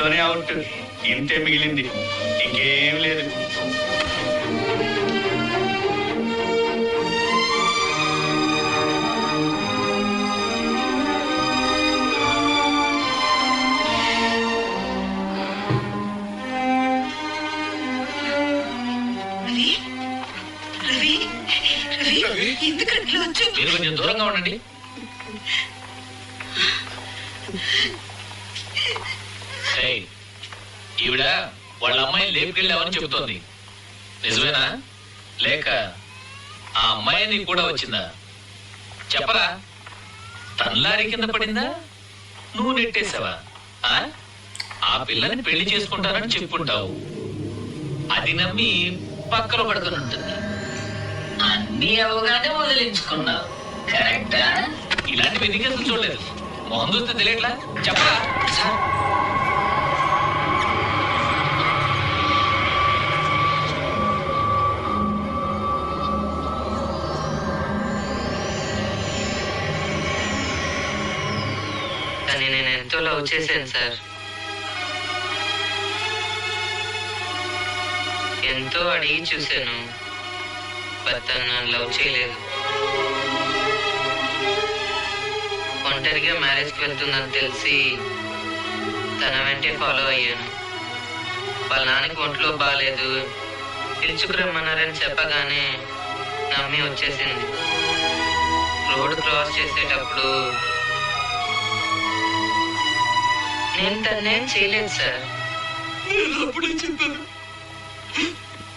దీంతోనే అవుట్. ఇంతే మిగిలింది, ఇంకేం లేదు. మీరు కొంచెం దూరంగా ఉండండి. ఈవిడ వాళ్ళ అమ్మాయిని లేపుకెళ్ళావని చెబుతోంది, నిజమేనా? లేక ఆ అమ్మాయిని కూడా వచ్చిందా? చెప్పరా? తల్లారి కింద పడిందా, నువ్వు నెట్టేసావా? ఆ పిల్లని పెళ్లి చేసుకుంటానని చెప్పుంటావు, అది నమ్మి పక్కన పడుకుని ఉంటుంది. అన్ని అవగానే వదిలించుకున్నావు, కరెక్టా? ఇలాంటి వెతికేసం చూడలేదు, మొహం చూస్తే తెలియట్లా? చెప్పరా? కానీ నేను ఎంతో లవ్ చేశాను సార్, ఎంతో అడిగి చూశాను, తను నన్ను లవ్ చేయలేదు. ఒంటరిగా మ్యారేజ్కి వెళ్తుందని తెలిసి తన వెంటే ఫాలో అయ్యాను. వాళ్ళ నాన్నకి ఒంట్లో బాగాలేదు, పిలుచుకురమ్మన్నారని చెప్పగానే నమ్మి వచ్చేసింది. రోడ్ క్రాస్ చేసేటప్పుడు నేను తన్నేం చేయలేదు సార్. నేను అప్పుడే చెప్పాను,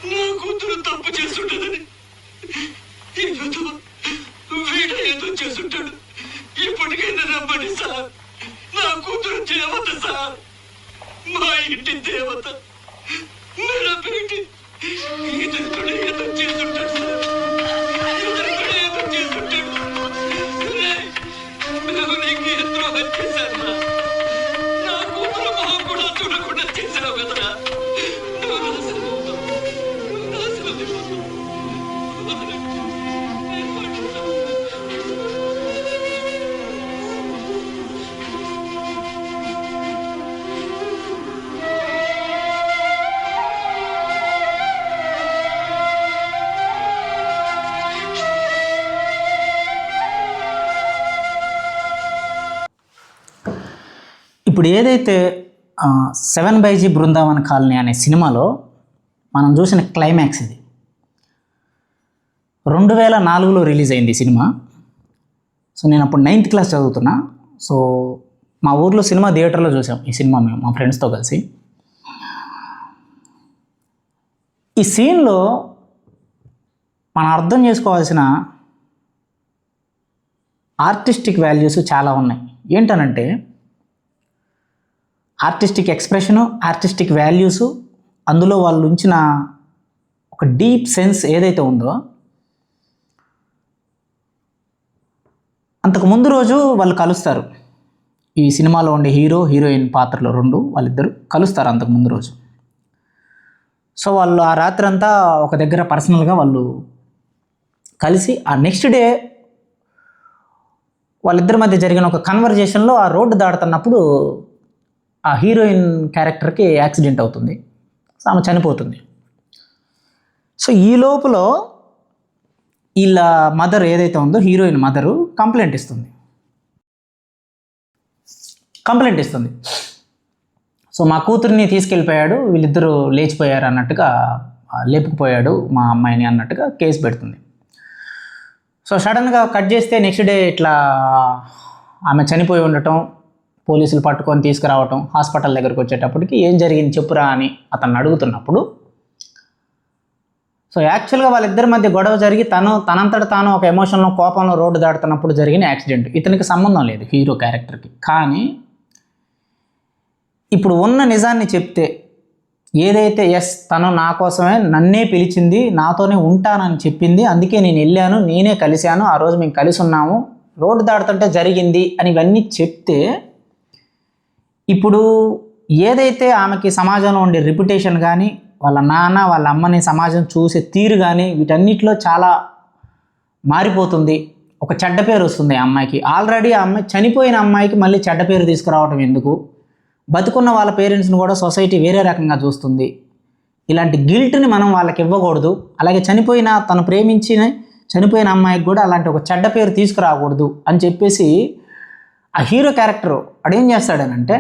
నా కూతురు తప్పు చేస్తుంటదని. వీడు ఏదో చేస్తుంటాడు, ఇప్పటికైనా నమ్మని సార్. నా కూతురు దేవత సార్, మా ఇంటి దేవత. నా బేటి ఇతను కూడా ఏదో చేస్తుంటాడు సార్, ఇతను కూడా ఏదో చేస్తుంటాడు. మేము నీకు ఎంతో వచ్చేసాను, నా కూతురు మొహం కూడా చూడకుండా చేసావు కదరా. ఇప్పుడు ఏదైతే 7 బృందావన్ కాలనీ అనే సినిమాలో మనం చూసిన క్లైమాక్స్ ఇది. 2004లో రిలీజ్ అయింది ఈ సినిమా. సో నేను అప్పుడు 9th క్లాస్ చదువుతున్నా. సో మా ఊర్లో సినిమా థియేటర్లో చూసాం ఈ సినిమా మేము మా ఫ్రెండ్స్తో కలిసి. ఈ సీన్లో మనం అర్థం చేసుకోవాల్సిన ఆర్టిస్టిక్ వాల్యూస్ చాలా ఉన్నాయి. ఏంటనంటే ఆర్టిస్టిక్ ఎక్స్ప్రెషను, ఆర్టిస్టిక్ వాల్యూసు, అందులో వాళ్ళు ఉంచిన ఒక డీప్ సెన్స్ ఏదైతే ఉందో, అంతకు ముందు రోజు వాళ్ళు కలుస్తారు. ఈ సినిమాలో ఉండే హీరో హీరోయిన్ పాత్రలో వాళ్ళిద్దరు కలుస్తారు అంతకు ముందు రోజు. సో వాళ్ళు ఆ రాత్రి అంతా ఒక దగ్గర పర్సనల్గా వాళ్ళు కలిసి ఆ నెక్స్ట్ డే వాళ్ళిద్దరి మధ్య జరిగిన ఒక కన్వర్జేషన్లో ఆ రోడ్డు దాడుతున్నప్పుడు ఆ హీరోయిన్ క్యారెక్టర్కి యాక్సిడెంట్ అవుతుంది. సో ఆమె చనిపోతుంది. సో ఈ లోపల వీళ్ళ మదర్ ఏదైతే ఉందో హీరోయిన్ మదరు కంప్లైంట్ ఇస్తుంది. సో మా కూతుర్ని తీసుకెళ్ళిపోయాడు, వీళ్ళిద్దరూ లేచిపోయారు అన్నట్టుగా, లేపుకుపోయాడు మా అమ్మాయిని అన్నట్టుగా కేసు పెడుతుంది. సో సడన్గా కట్ చేస్తే నెక్స్ట్ డే ఇట్లా ఆమె చనిపోయి ఉండటం, పోలీసులు పట్టుకొని తీసుకురావటం, హాస్పిటల్ దగ్గరికి వచ్చేటప్పటికి ఏం జరిగింది చెప్పురా అని అతన్ని అడుగుతున్నప్పుడు, సో యాక్చువల్గా వాళ్ళిద్దరి మధ్య గొడవ జరిగి తనంతట తాను ఒక ఎమోషన్లో కోపంలో రోడ్డు దాటుతున్నప్పుడు జరిగిన యాక్సిడెంట్. ఇతనికి సంబంధం లేదు హీరో క్యారెక్టర్కి. కానీ ఇప్పుడు ఉన్న నిజాన్ని చెప్తే, ఏదైతే తను నా కోసమే నన్నే పిలిచింది, నాతోనే ఉంటానని చెప్పింది, అందుకే నేను వెళ్ళాను, నేనే కలిశాను, ఆ రోజు మేము కలిసి ఉన్నాము, రోడ్డు దాడుతుంటే జరిగింది అని ఇవన్నీ చెప్తే, ఇప్పుడు ఏదైతే ఆమెకి సమాజంలో ఉండే రెప్యుటేషన్ కానీ, వాళ్ళ నాన్న వాళ్ళ అమ్మని సమాజం చూసే తీరు కానీ, వీటన్నిటిలో చాలా మారిపోతుంది. ఒక చెడ్డ పేరు వస్తుంది ఆ అమ్మాయికి. ఆల్రెడీ ఆ అమ్మాయి చనిపోయిన అమ్మాయికి మళ్ళీ చెడ్డ పేరు తీసుకురావడం ఎందుకు? బతుకున్న వాళ్ళ పేరెంట్స్ని కూడా సొసైటీ వేరే రకంగా చూస్తుంది. ఇలాంటి గిల్ట్ని మనం వాళ్ళకి ఇవ్వకూడదు. అలాగే చనిపోయిన అమ్మాయికి కూడా అలాంటి ఒక చెడ్డ పేరు తీసుకురాకూడదు అని చెప్పేసి ఆ హీరో క్యారెక్టర్ అడేం చేస్తాడనంటే,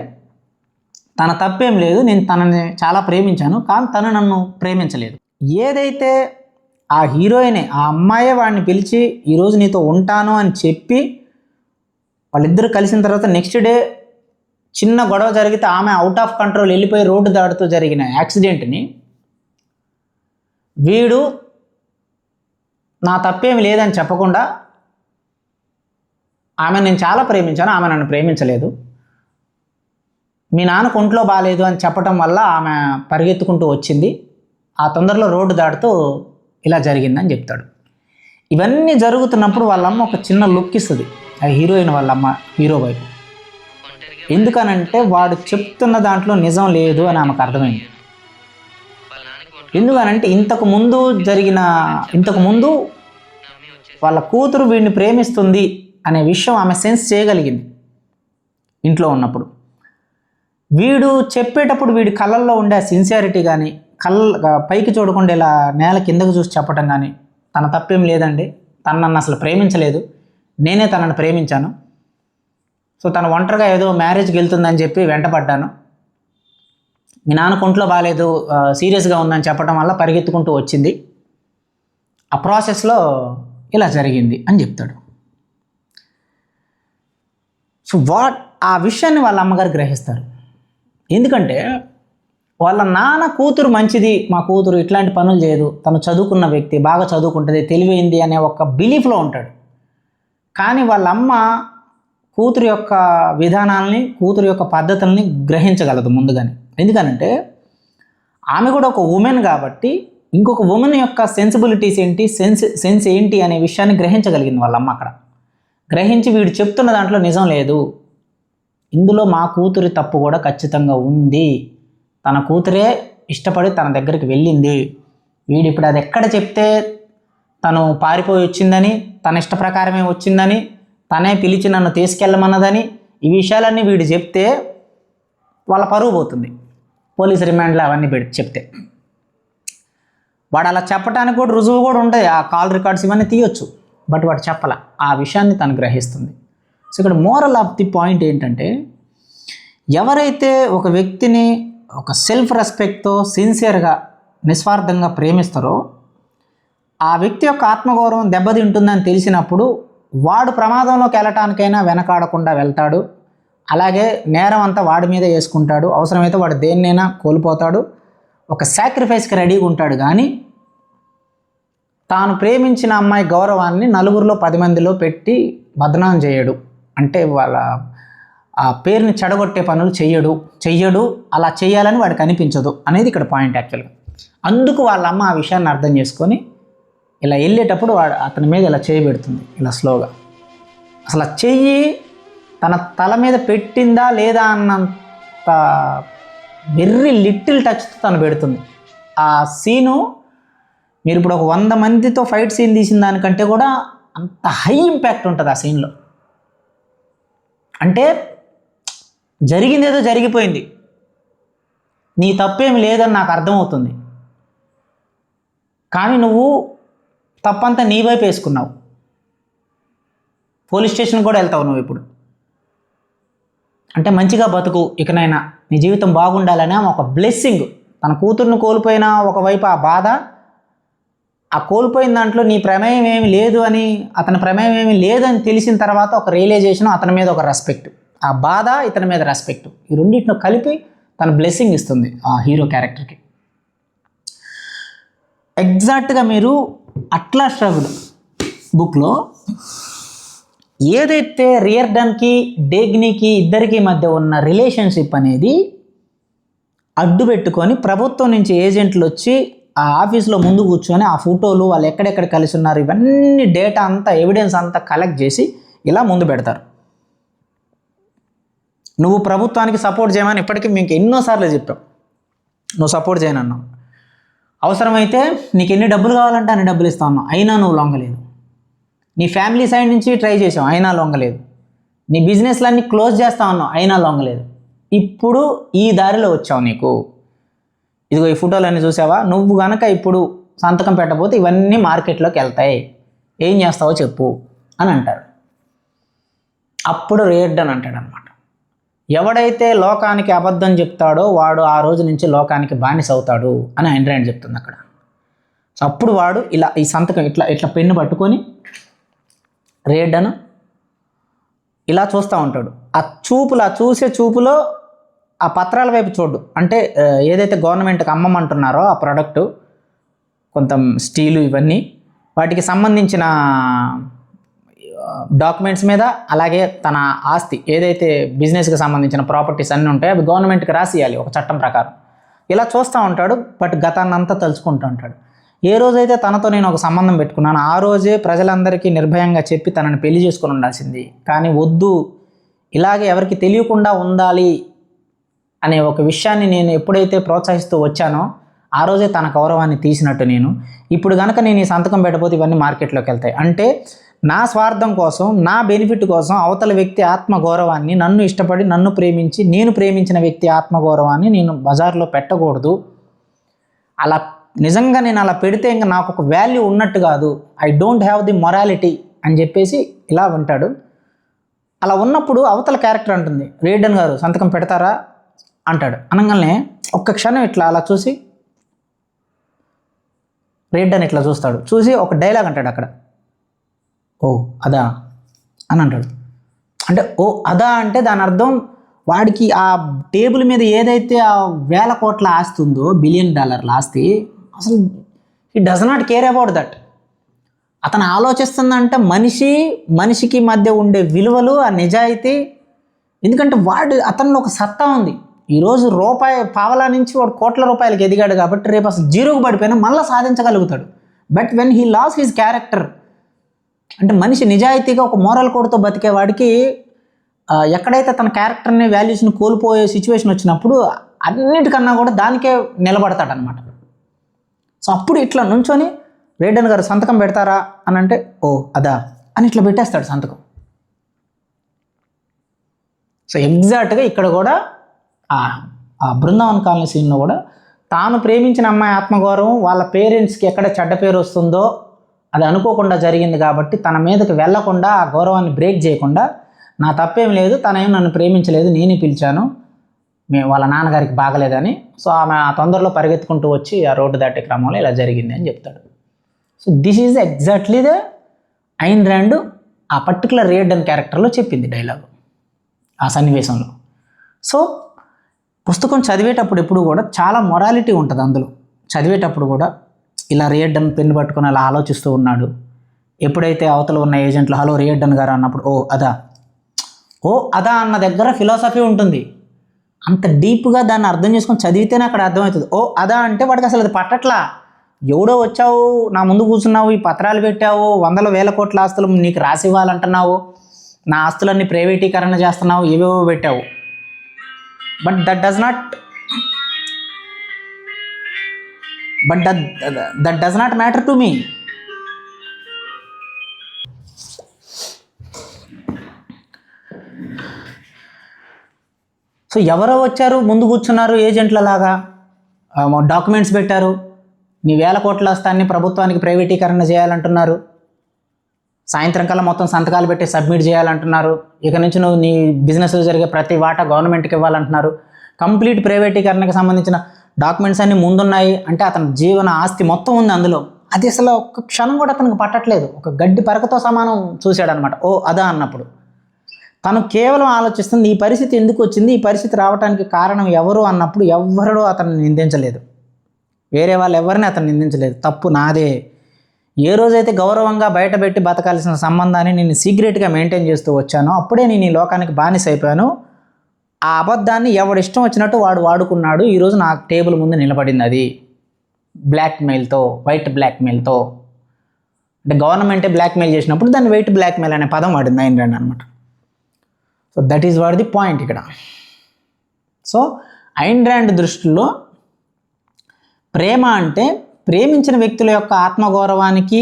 తన తప్పేం లేదు, నేను తనని చాలా ప్రేమించాను, కానీ తను నన్ను ప్రేమించలేదు. ఏదైతే ఆ హీరోయినే, ఆ అమ్మాయే వాడిని పిలిచి ఈరోజు నీతో ఉంటాను అని చెప్పి వాళ్ళిద్దరూ కలిసిన తర్వాత నెక్స్ట్ డే చిన్న గొడవ జరిగితే ఆమె అవుట్ ఆఫ్ కంట్రోల్ వెళ్ళిపోయి రోడ్డు దాటుతూ జరిగిన యాక్సిడెంట్ని వీడు నా తప్పేమి లేదని చెప్పకుండా, ఆమె నేను చాలా ప్రేమించాను, ఆమె నన్ను ప్రేమించలేదు, మీ నాన్నకు ఒంట్లో బాగాలేదు అని చెప్పడం వల్ల ఆమె పరిగెత్తుకుంటూ వచ్చింది, ఆ తొందరలో రోడ్డు దాటుతూ ఇలా జరిగిందని చెప్తాడు. ఇవన్నీ జరుగుతున్నప్పుడు వాళ్ళమ్మ ఒక చిన్న లుక్ ఇస్తుంది, ఆ హీరోయిన్ వాళ్ళమ్మ హీరో వైపు. ఎందుకనంటే వాడు చెప్తున్న దాంట్లో నిజం లేదు అని ఆమెకు అర్థమైంది. ఎందుకనంటే ఇంతకు ముందు వాళ్ళ కూతురు వీడిని ప్రేమిస్తుంది అనే విషయం ఆమె సెన్స్ చేయగలిగింది ఇంట్లో ఉన్నప్పుడు. వీడు చెప్పేటప్పుడు వీడి కళ్ళల్లో ఉండే సిన్సియారిటీ కానీ, పైకి చూడకుండా ఇలా నేల కిందకు చూసి చెప్పటం కానీ, తన తప్పేం లేదండి, తను నన్ను అసలు ప్రేమించలేదు, నేనే తనను ప్రేమించాను, సో తను ఒంటరిగా ఏదో మ్యారేజ్కి వెళ్తుందని చెప్పి వెంటపడ్డాను, మీ నాన్నకు ఒంట్లో బాగాలేదు, సీరియస్గా ఉందని చెప్పడం వల్ల పరిగెత్తుకుంటూ వచ్చింది, ఆ ప్రాసెస్లో ఇలా జరిగింది అని చెప్తాడు. సో ఆ విషయాన్ని వాళ్ళ అమ్మగారు గ్రహిస్తారు. ఎందుకంటే వాళ్ళ నాన్న కూతురు మంచిది, మా కూతురు ఇట్లాంటి పనులు చేయదు, తను చదువుకున్న వ్యక్తి, బాగా చదువుకుంటుంది, తెలివైంది అనే ఒక బిలీఫ్లో ఉంటాడు. కానీ వాళ్ళ అమ్మ కూతురు యొక్క విధానాలని, కూతురు యొక్క పద్ధతుల్ని గ్రహించగలదు ముందుగానే. ఎందుకనంటే ఆమె కూడా ఒక ఉమెన్ కాబట్టి ఇంకొక ఉమెన్ యొక్క సెన్సిబిలిటీస్ ఏంటి, సెన్స్ ఏంటి అనే విషయాన్ని గ్రహించగలిగింది వాళ్ళమ్మ. అక్కడ గ్రహించి వీడు చెప్తున్న దాంట్లో నిజం లేదు, ఇందులో మా కూతురి తప్పు కూడా ఖచ్చితంగా ఉంది, తన కూతురే ఇష్టపడి తన దగ్గరికి వెళ్ళింది, వీడు ఇప్పుడు అది ఎక్కడ చెప్తే తను పారిపోయి వచ్చిందని, తన ఇష్ట ప్రకారమే వచ్చిందని, తనే పిలిచి నన్ను తీసుకెళ్ళమన్నదని, ఈ విషయాలన్నీ వీడు చెప్తే వాళ్ళ పరువు పోతుంది. పోలీస్ రిమాండ్లో అవన్నీ చెప్తే వాడు అలా చెప్పడానికి కూడా రుజువు కూడా ఉంటుంది, ఆ కాల్ రికార్డ్స్ ఇవన్నీ తీయొచ్చు, బట్ వాడు చెప్పాల, ఆ విషయాన్ని తను గ్రహిస్తుంది. సో ఇక్కడ మోరల్ ఆఫ్ ది పాయింట్ ఏంటంటే, ఎవరైతే ఒక వ్యక్తిని ఒక సెల్ఫ్ రెస్పెక్ట్తో సిన్సియర్గా నిస్వార్థంగా ప్రేమిస్తారో ఆ వ్యక్తి యొక్క ఆత్మగౌరవం దెబ్బతింటుందని తెలిసినప్పుడు వాడు ప్రమాదంలోకి వెళ్ళటానికైనా వెనకాడకుండా వెళ్తాడు. అలాగే నేరం అంతా వాడి మీద వేసుకుంటాడు, అవసరమైతే వాడు దేన్నైనా కోల్పోతాడు, ఒక సాక్రిఫైస్కి రెడీగా ఉంటాడు. కానీ తాను ప్రేమించిన అమ్మాయి గౌరవాన్ని నలుగురిలో 10 మందిలో పెట్టి బదనాం చేయడు, అంటే వాళ్ళ ఆ పేరుని చెడగొట్టే పనులు చెయ్యడు, అలా చేయాలని వాడికి అనిపించదు అనేది ఇక్కడ పాయింట్ యాక్చువల్గా. అందుకు వాళ్ళ అమ్మ ఆ విషయాన్ని అర్థం చేసుకొని ఇలా వెళ్ళేటప్పుడు అతని మీద ఇలా చేయి పెడుతుంది, ఇలా స్లోగా. అసలు ఆ చెయ్యి తన తల మీద పెట్టిందా లేదా అన్నంత వెర్రీ లిటిల్ టచ్తో తను పెడుతుంది. ఆ సీను మీరు ఇప్పుడు ఒక 100 మందితో ఫైట్ సీన్ తీసిన దానికంటే కూడా అంత హై ఇంపాక్ట్ ఉంటుంది ఆ సీన్లో. అంటే జరిగిందేదో జరిగిపోయింది, నీ తప్పేమి లేదని నాకు అర్థమవుతుంది, కానీ నువ్వు తప్పంతా నీ వైపు వేసుకున్నావు, పోలీస్ స్టేషన్ కూడా వెళ్తావు నువ్వు ఇప్పుడు, అంటే మంచిగా బతుకు, ఇకనైనా నీ జీవితం బాగుండాలని ఒక బ్లెస్సింగ్. తన కూతుర్ని కోల్పోయిన ఒకవైపు ఆ బాధ, ఆ కోల్పోయిన దాంట్లో నీ ప్రమేయం ఏమి లేదు అని, అతని ప్రమేయం ఏమి లేదని తెలిసిన తర్వాత ఒక రియలైజేషన్, అతని మీద ఒక రెస్పెక్ట్, ఆ బాధ ఇతని మీద రెస్పెక్ట్, ఈ రెండింటిని కలిపి తన బ్లెస్సింగ్ ఇస్తుంది ఆ హీరో క్యారెక్టర్కి. ఎగ్జాక్ట్గా మీరు అట్లాస్ ష్రగ్డ్ బుక్లో ఏదైతే రియర్డన్కి డేగ్నీకి ఇద్దరికి మధ్య ఉన్న రిలేషన్షిప్ అనేది అడ్డు పెట్టుకొని ప్రభుత్వం నుంచి ఏజెంట్లు వచ్చి ఆ ఆఫీస్లో ముందు కూర్చొని ఆ ఫోటోలు వాళ్ళు ఎక్కడెక్కడ కలిసి ఉన్నారు ఇవన్నీ డేటా అంతా ఎవిడెన్స్ అంతా కలెక్ట్ చేసి ఇలా ముందు పెడతారు. నువ్వు ప్రభుత్వానికి సపోర్ట్ చేయమని ఇప్పటికీ మీకు ఎన్నోసార్లు చెప్పావు, నువ్వు సపోర్ట్ చేయనన్నావు, అవసరమైతే నీకు ఎన్ని డబ్బులు కావాలంటే అన్ని డబ్బులు ఇస్తా ఉన్నావు, అయినా నువ్వు లొంగలేదు. నీ ఫ్యామిలీ సైడ్ నుంచి ట్రై చేసావు, అయినా లొంగలేదు. నీ బిజినెస్లన్నీ క్లోజ్ చేస్తా ఉన్నావు, అయినా లొంగలేదు. ఇప్పుడు ఈ దారిలో వచ్చావు నీకు, ఇదిగో ఈ ఫోటోలన్నీ చూసావా, నువ్వు గనక ఇప్పుడు సంతకం పెట్టకపోతే ఇవన్నీ మార్కెట్లోకి వెళ్తాయి, ఏం చేస్తావో చెప్పు అని అంటాడు. అప్పుడు రేడ్డన్ అంటాడు అనమాట, ఎవడైతే లోకానికి అబద్ధం చెప్తాడో వాడు ఆ రోజు నుంచి లోకానికి బానిస అవుతాడు అని ఐన్ ర్యాండ్ చెప్తుంది అక్కడ. సో అప్పుడు వాడు ఇలా ఈ సంతకం ఇట్లా ఇట్లా పెన్ను పట్టుకొని రేడ్డను ఇలా చూస్తూ ఉంటాడు. ఆ చూసే చూపులో ఆ పత్రాల వైపు చూడు, అంటే ఏదైతే గవర్నమెంట్కి అమ్మమంటున్నారో ఆ ప్రోడక్టు, కొంత స్టీలు ఇవన్నీ వాటికి సంబంధించిన డాక్యుమెంట్స్ మీద, అలాగే తన ఆస్తి ఏదైతే బిజినెస్కి సంబంధించిన ప్రాపర్టీస్ అన్నీ ఉంటాయో అవి గవర్నమెంట్కి రాసియాలి ఒక చట్టం ప్రకారం. ఇలా చూస్తూ ఉంటాడు. బట్ గతాన్ని అంతా తలుచుకుంటూ ఉంటాడు. ఏ రోజైతే తనతో నేను ఒక సంబంధం పెట్టుకున్నాను ఆ రోజే ప్రజలందరికీ నిర్భయంగా చెప్పి తనని పెళ్లి చేసుకొని ఉండాల్సింది, కానీ వద్దు, ఇలాగే ఎవరికి తెలియకుండా ఉండాలి అనే ఒక విషయాన్ని నేను ఎప్పుడైతే ప్రోత్సహిస్తూ వచ్చానో ఆ రోజే తన గౌరవాన్ని తీసినట్టు నేను. ఇప్పుడు కనుక నేను ఈ సంతకం పెట్టకపోతే ఇవన్నీ మార్కెట్లోకి వెళ్తాయి. అంటే నా స్వార్థం కోసం, నా బెనిఫిట్ కోసం అవతల వ్యక్తి ఆత్మగౌరవాన్ని, నన్ను ఇష్టపడి నన్ను ప్రేమించి నేను ప్రేమించిన వ్యక్తి ఆత్మగౌరవాన్ని నేను బజార్లో పెట్టకూడదు. అలా నిజంగా నేను అలా పెడితే ఇంకా నాకు ఒక వాల్యూ ఉన్నట్టు కాదు, I don't have the morality అని చెప్పేసి ఇలా వింటాడు. అలా ఉన్నప్పుడు అవతల క్యారెక్టర్ అంటుంది, రేడ్డన్ గారు సంతకం పెడతారా అంటాడు. అనగానే ఒక్క క్షణం ఇట్లా అలా చూసి రేడ్డన్ ఇట్లా చూస్తాడు. చూసి ఒక డైలాగ్ అంటాడు అక్కడ, ఓ అదా అని అంటాడు. అంటే ఓ అదా అంటే దాని అర్థం వాడికి ఆ టేబుల్ మీద ఏదైతే ఆ వేల కోట్ల ఆస్తి ఉందో, $1 బిలియన్ ఆస్తి, అసలు he does not care about that. అతను ఆలోచిస్తుందంటే మనిషికి మధ్య ఉండే విలువలు, ఆ నిజాయితీ. ఎందుకంటే అతనిలో ఒక సత్తా ఉంది. ఈరోజు పావలా నుంచి వాడు కోట్ల రూపాయలకి ఎదిగాడు కాబట్టి రేపు అసలు జీరోకు పడిపోయినా మళ్ళీ సాధించగలుగుతాడు. But when he loss his character, అంటే మనిషి నిజాయితీగా ఒక మోరల్ కోడ్తో బతికే వాడికి ఎక్కడైతే తన క్యారెక్టర్ని, వాల్యూస్ని కోల్పోయే సిచ్యువేషన్ వచ్చినప్పుడు అన్నిటికన్నా కూడా దానికే నిలబడతాడనమాట. సో అప్పుడు ఇట్లా నుంచొని రేడ్డన్ గారు సంతకం పెడతారా అని అంటే ఓ అదా అని ఇట్లా పెట్టేస్తాడు సంతకం. సో ఎగ్జాక్ట్గా ఇక్కడ కూడా ఆ బృందావన్ కాలనీ సీన్లో కూడా తాను ప్రేమించిన అమ్మాయి ఆత్మగౌరవం వాళ్ళ పేరెంట్స్కి ఎక్కడ చెడ్డ పేరు వస్తుందో అది అనుకోకుండా జరిగింది కాబట్టి తన మీదకి వెళ్లకుండా, ఆ గౌరవాన్ని బ్రేక్ చేయకుండా, నా తప్పేం లేదు, తనేం నన్ను ప్రేమించలేదు, నేనే పిలిచాను, వాళ్ళ నాన్నగారికి బాగలేదని. సో ఆమె ఆ తొందరలో పరిగెత్తుకుంటూ వచ్చి ఆ రోడ్డు దాటే క్రమంలో ఇలా జరిగింది అని చెప్తాడు. So this is exactly the Ayn Rand ఆ పర్టికులర్ రేడ్డన్ క్యారెక్టర్లో చెప్పింది డైలాగు ఆ సన్నివేశంలో. సో పుస్తకం చదివేటప్పుడు ఎప్పుడు కూడా చాలా మొరాలిటీ ఉంటుంది అందులో. చదివేటప్పుడు కూడా ఇలా రేడ్డన్ పెన్ను పట్టుకొని అలా ఆలోచిస్తూ ఉన్నాడు. ఎప్పుడైతే అవతల ఉన్న ఏజెంట్లు హలో రేడ్డన్ గారు అన్నప్పుడు ఓ అదా అన్న దగ్గర ఫిలాసఫీ ఉంటుంది. అంత డీప్గా దాన్ని అర్థం చేసుకొని చదివితేనే అక్కడ అర్థమవుతుంది. ఓ అదా అంటే వాడికి అసలు అది పట్టట్లా. ఎవడో వచ్చావు, నా ముందు కూర్చున్నావు, ఈ పత్రాలు పెట్టావు, 100,000 కోట్ల ఆస్తులు నీకు రాసి ఇవ్వాలంటున్నావు, నా ఆస్తులన్నీ ప్రైవేటీకరణ చేస్తున్నావు, ఏవేవో పెట్టావు. But that does not matter to me. So ఎవరో వచ్చారు, ముందు కూర్చున్నారు ఏజెంట్లలాగా, డాక్యుమెంట్స్ పెట్టారు, నీ 1,000 కోట్ల ఆస్తాన్ని ప్రభుత్వానికి ప్రైవేటీకరణ చేయాలంటున్నారు, సాయంత్రం కల్లా మొత్తం సంతకాలు పెట్టి సబ్మిట్ చేయాలంటున్నారు, ఇక నుంచి నువ్వు నీ బిజినెస్లో జరిగే ప్రతి వాటా గవర్నమెంట్కి ఇవ్వాలంటున్నారు, కంప్లీట్ ప్రైవేటీకరణకు సంబంధించిన డాక్యుమెంట్స్ అన్నీ ముందున్నాయి. అంటే అతని జీవన ఆస్తి మొత్తం ఉంది అందులో. అది అసలు ఒక్క క్షణం కూడా అతనికి పట్టట్లేదు. ఒక గడ్డి పరకతో సమానం చూశాడనమాట ఓ అదా అన్నప్పుడు. తను కేవలం ఆలోచిస్తుంది ఈ పరిస్థితి ఎందుకు వచ్చింది, ఈ పరిస్థితి రావడానికి కారణం ఎవరు అన్నప్పుడు ఎవ్వరూ అతన్ని నిందించలేదు. వేరే వాళ్ళు ఎవరిని అతను నిందించలేదు. తప్పు నాదే. ఏ రోజైతే గౌరవంగా బయటపెట్టి బతకాల్సిన సంబంధాన్ని నేను సీక్రెట్గా మెయింటైన్ చేస్తూ వచ్చానో అప్పుడే నేను ఈ లోకానికి బానిస అయిపోయాను. ఆ అబద్ధాన్ని ఎవడిష్టం వచ్చినట్టు వాడు వాడుకున్నాడు. ఈరోజు నా టేబుల్ ముందు నిలబడింది. అది బ్లాక్మెయిల్తో, వైట్ బ్లాక్మెయిల్తో. అంటే గవర్నమెంటే బ్లాక్మెయిల్ చేసినప్పుడు దాన్ని వైట్ బ్లాక్మెయిల్ అనే పదం వాడింది ఐన్ ర్యాండ్ అనమాట. So that is what the point ఇక్కడ. సో ఐన్ ర్యాండ్ దృష్టిలో ప్రేమ అంటే ప్రేమించిన వ్యక్తుల యొక్క ఆత్మగౌరవానికి,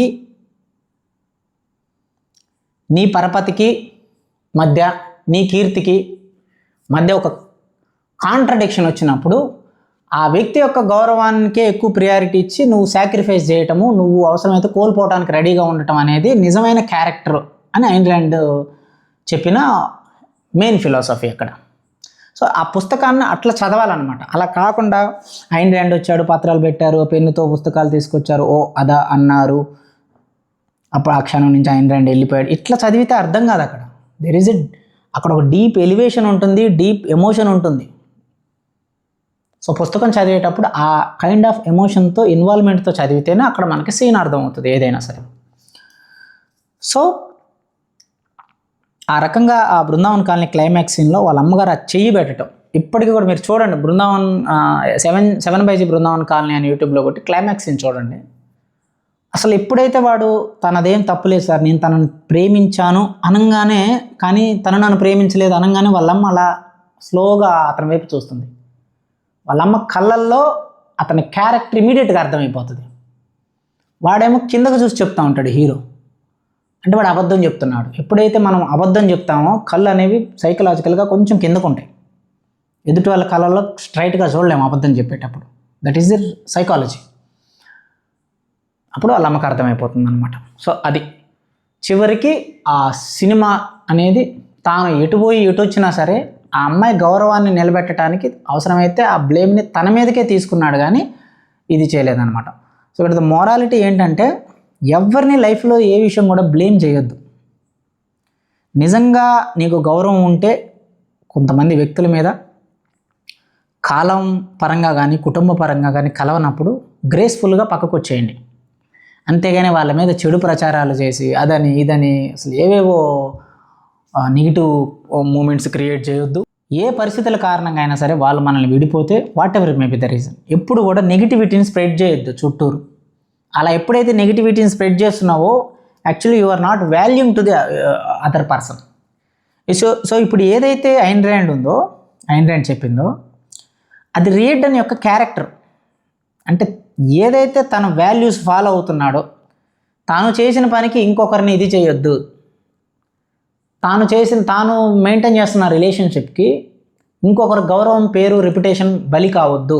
నీ పరపతికి మధ్య, నీ కీర్తికి మధ్య కాంట్రడిక్షన్ వచ్చినప్పుడు ఆ వ్యక్తి యొక్క గౌరవానికే ఎక్కువ ప్రియారిటీ ఇచ్చి నువ్వు సాక్రిఫైస్ చేయటము, నువ్వు అవసరమైతే కోల్పోవడానికి రెడీగా ఉండటం అనేది నిజమైన క్యారెక్టర్ అని ఐన్ ర్యాండ్ చెప్పిన మెయిన్ ఫిలాసఫీ అక్కడ. సో ఆ పుస్తకాన్ని అట్లా చదవాలన్నమాట. అలా కాకుండా ఐన్ ర్యాండ్ వచ్చాడు, పత్రాలు పెట్టారు, పెన్నుతో పుస్తకాలు తీసుకొచ్చారు, ఓ అదా అన్నారు, అప్పుడు ఆ క్షణం నుంచి ఐన్ ర్యాండ్ వెళ్ళిపోయాడు, ఇట్లా చదివితే అర్థం కాదు. అక్కడ ఒక డీప్ ఎలివేషన్ ఉంటుంది, డీప్ ఎమోషన్ ఉంటుంది. సో పుస్తకం చదివేటప్పుడు ఆ కైండ్ ఆఫ్ ఎమోషన్తో, ఇన్వాల్వ్మెంట్తో చదివితేనే అక్కడ మనకి సీన్ అర్థమవుతుంది ఏదైనా సరే. సో ఆ రకంగా ఆ బృందావన్ కాలనీ క్లైమాక్స్ సీన్లో వాళ్ళ అమ్మగారు ఆ చెయ్యి పెట్టడం ఇప్పటికీ కూడా మీరు చూడండి. బృందావన్ 7 బృందావన్ కాలనీ అని యూట్యూబ్లో కొట్టి క్లైమాక్స్ సీన్ చూడండి. అసలు ఎప్పుడైతే వాడు తనదేం తప్పులేదు సార్, నేను తనను ప్రేమించాను అనగానే, కానీ తను నన్ను ప్రేమించలేదు అనగానే వాళ్ళమ్మ అలా స్లోగా అతని వైపు చూస్తుంది. వాళ్ళమ్మ కళ్ళల్లో అతని క్యారెక్టర్ ఇమీడియట్గా అర్థమైపోతుంది. వాడేమో కిందకు చూసి చెప్తా ఉంటాడు హీరో, అంటే వాడు అబద్ధం చెప్తున్నాడు. ఎప్పుడైతే మనం అబద్ధం చెప్తామో కళ్ళు అనేవి సైకలాజికల్గా కొంచెం కిందకు ఉంటాయి. ఎదుటి వాళ్ళ కళ్ళల్లో స్ట్రైట్గా చూడలేము అబద్ధం చెప్పేటప్పుడు. That is the psychology. అప్పుడు వాళ్ళ అమ్మకు అర్థమైపోతుంది అనమాట. సో అది చివరికి ఆ సినిమా అనేది తాను ఎటుపోయి ఎటు వచ్చినా సరే ఆ అమ్మాయి గౌరవాన్ని నిలబెట్టడానికి అవసరమైతే ఆ బ్లేమ్ని తన మీదకే తీసుకున్నాడు, కానీ ఇది చేయలేదన్నమాట. సో ఇక్కడ మోరాలిటీ ఏంటంటే ఎవరిని లైఫ్లో ఏ విషయం కూడా బ్లేమ్ చేయొద్దు. నిజంగా నీకు గౌరవం ఉంటే కొంతమంది వ్యక్తుల మీద కాలం పరంగా కానీ కుటుంబ పరంగా కానీ కలవనప్పుడు గ్రేస్ఫుల్గా పక్కకు వచ్చేయండి. అంతేగాని వాళ్ళ మీద చెడు ప్రచారాలు చేసి అదని ఇదని అసలు ఏవేవో నెగిటివ్ మూమెంట్స్ క్రియేట్ చేయొద్దు. ఏ పరిస్థితుల కారణంగా అయినా సరే వాళ్ళు మనల్ని విడిపోతే whatever may be the reason, ఎప్పుడు కూడా నెగిటివిటీని స్ప్రెడ్ చేయొద్దు చుట్టూరు. అలా ఎప్పుడైతే నెగిటివిటీని స్ప్రెడ్ చేస్తున్నావో actually you are not valuing to the other person. So ఇప్పుడు ఏదైతే ఐన్ ర్యాండ్ చెప్పిందో అది రీడన్ యొక్క క్యారెక్టర్. అంటే ఏదైతే తన వాల్యూస్ ఫాలో అవుతున్నాడో, తాను చేసిన పనికి ఇంకొకరిని ఇది చేయొద్దు, తాను మెయింటైన్ చేస్తున్న రిలేషన్షిప్కి ఇంకొకరి గౌరవం, పేరు, రెప్యుటేషన్ బలి కావద్దు,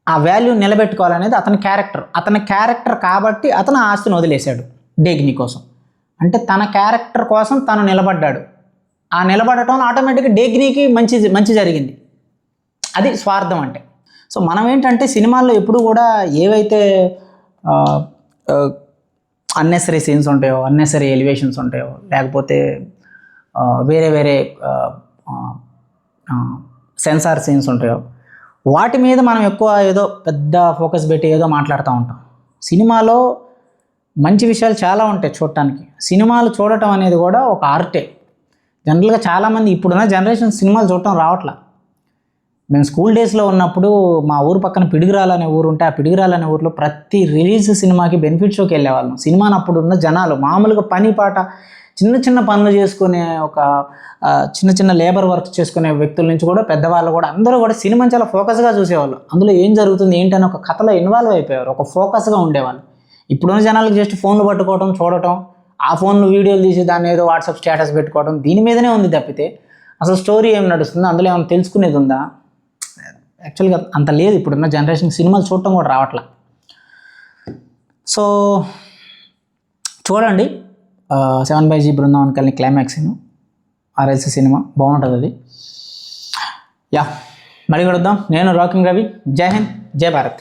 ఆ వాల్యూ నిలబెట్టుకోవాలనేది అతని క్యారెక్టర్ కాబట్టి అతను ఆస్తిని వదిలేశాడు డేగ్ని కోసం. అంటే తన క్యారెక్టర్ కోసం తను నిలబడ్డాడు. ఆ నిలబడటం ఆటోమేటిక్గా డేగ్నీకి మంచి జరిగింది. అది స్వార్థం అంటే. సో మనం ఏంటంటే సినిమాల్లో ఎప్పుడు కూడా ఏవైతే అన్నెసరీ సీన్స్ ఉంటాయో, అన్నెసరీ ఎలివేషన్స్ ఉంటాయో, లేకపోతే వేరే సెన్సార్ సీన్స్ ఉంటాయో, వాటి మీద మనం ఎక్కువ ఏదో పెద్ద ఫోకస్ పెట్టి ఏదో మాట్లాడుతూ ఉంటాం. సినిమాలో మంచి విషయాలు చాలా ఉంటాయి చూడటానికి. సినిమాలు చూడటం అనేది కూడా ఒక ఆర్టే. జనరల్గా చాలామంది ఇప్పుడున్న జనరేషన్ సినిమాలు చూడటం రావట్లా. మేము స్కూల్ డేస్లో ఉన్నప్పుడు మా ఊరు పక్కన పిడుగురాలు అనే ఊరు ఉంటే ఆ పిడుగురాలు అనే ఊరిలో ప్రతి రిలీజ్ సినిమాకి బెనిఫిట్ షోకి వెళ్ళేవాళ్ళం. సినిమాని అప్పుడు ఉన్న జనాలు మామూలుగా పని పాట చిన్న పనులు చేసుకునే ఒక చిన్న లేబర్ వర్క్ చేసుకునే వ్యక్తుల నుంచి కూడా పెద్దవాళ్ళు కూడా అందరూ కూడా సినిమాని చాలా ఫోకస్గా చూసేవాళ్ళు. అందులో ఏం జరుగుతుంది ఏంటని ఒక కథలో ఇన్వాల్వ్ అయిపోయారు, ఒక ఫోకస్గా ఉండేవాళ్ళు. ఇప్పుడున్న జనాలకు జస్ట్ ఫోన్లు పట్టుకోవడం, చూడటం, ఆ ఫోన్లు వీడియోలు తీసి దాన్ని ఏదో వాట్సాప్ స్టేటస్ పెట్టుకోవడం, దీని మీదనే ఉంది తప్పితే అసలు స్టోరీ ఏం నడుస్తుందో, అందులో ఏమైనా తెలుసుకునేది ఉందా? యాక్చువల్గా అంత లేదు. ఇప్పుడున్న జనరేషన్ సినిమాలు చూడటం కూడా రావట్లా. సో చూడండి 7 Brindavan colony climax RLC cinema బాగుంటుంది అది. మళ్ళీ కలుద్దాం. నేను రాకింగ్ రవి. జై హింద్, జై భారత్.